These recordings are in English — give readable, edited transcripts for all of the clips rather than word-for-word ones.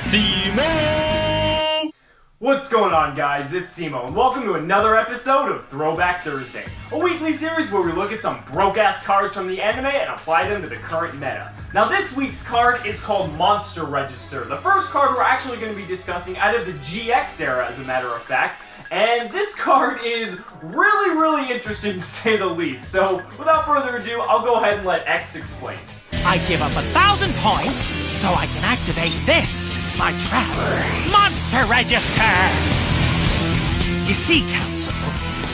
Cimoooooooo! What's going on, guys? It's Cimo, and welcome to another episode of Throwback Thursday, a weekly series where we look at some broke-ass cards from the anime and apply them to the current meta. Now, this week's card is called Monster Register, the first card we're actually going to be discussing out of the GX era, as a matter of fact. And this card is really interesting, to say the least. So, without further ado, I'll go ahead and let X explain. I give up 1,000 points so I can activate this, my trap. Monster Register! You see, Council,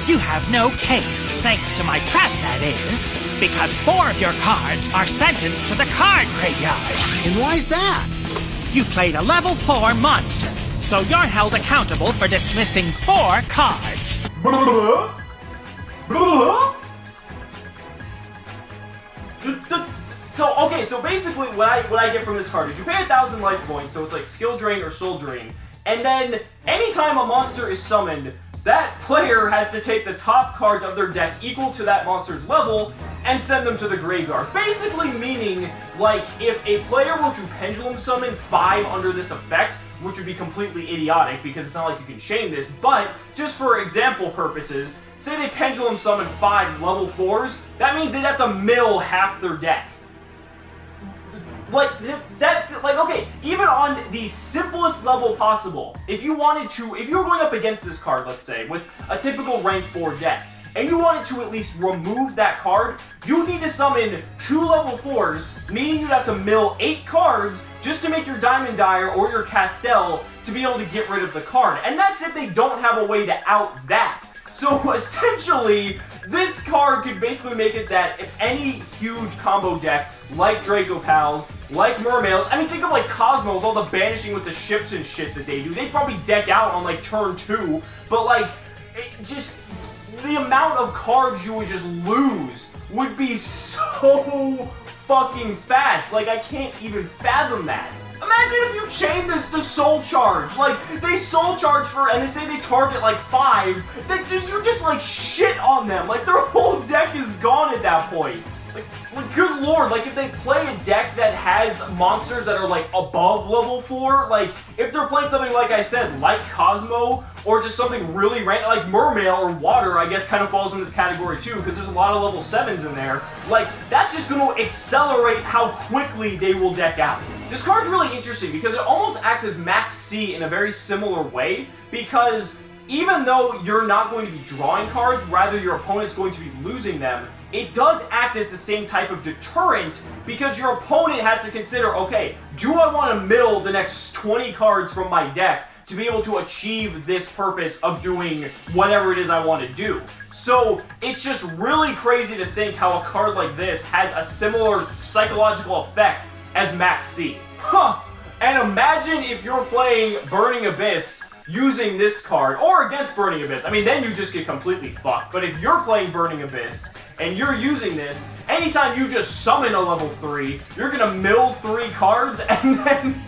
you have no case, thanks to my trap, that is, because 4 of your cards are sentenced to the card graveyard. And why's that? You played a level 4 monster, so you're held accountable for dismissing 4 cards. So basically what I get from this card is you pay 1,000 life points, so it's like skill drain or soul drain, and then anytime a monster is summoned, that player has to take the top cards of their deck equal to that monster's level and send them to the graveyard. Basically meaning, like, if a player were to pendulum summon 5 under this effect, which would be completely idiotic because it's not like you can chain this, but just for example purposes, say they pendulum summon 5 level 4s, that means they'd have to mill half their deck. Okay, even on the simplest level possible, if you were going up against this card, let's say, with a typical rank 4 deck, and you wanted to at least remove that card, you need to summon 2 level 4s, meaning you'd have to mill 8 cards just to make your Diamond Dyer or your Castell to be able to get rid of the card. And that's if they don't have a way to out that. So essentially, this card could basically make it that if any huge combo deck, like Draco Pals, like Mermaids, I mean, think of like Cosmo with all the banishing with the ships and shit that they do. They'd probably deck out on like turn 2, but like, just the amount of cards you would just lose would be so fucking fast. Like, I can't even fathom that. Imagine if you chain this to Soul Charge. Like, they Soul Charge for, and they say they target like 5. You're just like shit on them. Like, their whole deck is gone at that point. Like, good lord, like, if they play a deck that has monsters that are, like, above level 4, like, if they're playing something, like I said, like Cosmo, or just something really random, like Mermaid or Water, I guess, kind of falls in this category, too, because there's a lot of level 7s in there, like, that's just going to accelerate how quickly they will deck out. This card's really interesting, because it almost acts as Max C in a very similar way, because even though you're not going to be drawing cards, rather your opponent's going to be losing them, it does act as the same type of deterrent because your opponent has to consider, okay, do I want to mill the next 20 cards from my deck to be able to achieve this purpose of doing whatever it is I want to do? So it's just really crazy to think how a card like this has a similar psychological effect as Max C. Huh! And imagine if you're playing Burning Abyss using this card, or against Burning Abyss. I mean, then you just get completely fucked. But if you're playing Burning Abyss, and you're using this, anytime you just summon a level 3, you're gonna mill 3 cards, and then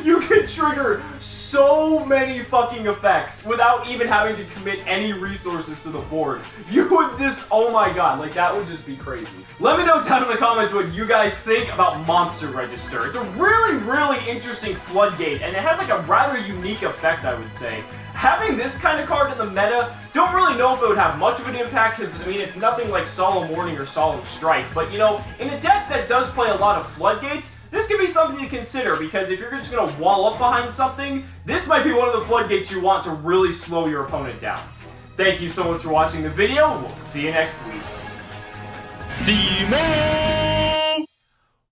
you can trigger so many fucking effects without even having to commit any resources to the board. You would just, oh my god, like, that would just be crazy. Let me know down in the comments what you guys think about Monster Register. It's a really interesting floodgate, and it has like a rather unique effect, I would say. Having this kind of card in the meta, don't really know if it would have much of an impact, because, I mean, it's nothing like Solemn Warning or Solemn Strike, but, you know, in a deck that does play a lot of floodgates, this could be something to consider, because if you're just going to wall up behind something, this might be one of the floodgates you want to really slow your opponent down. Thank you so much for watching the video, we'll see you next week. Cimoooooooo!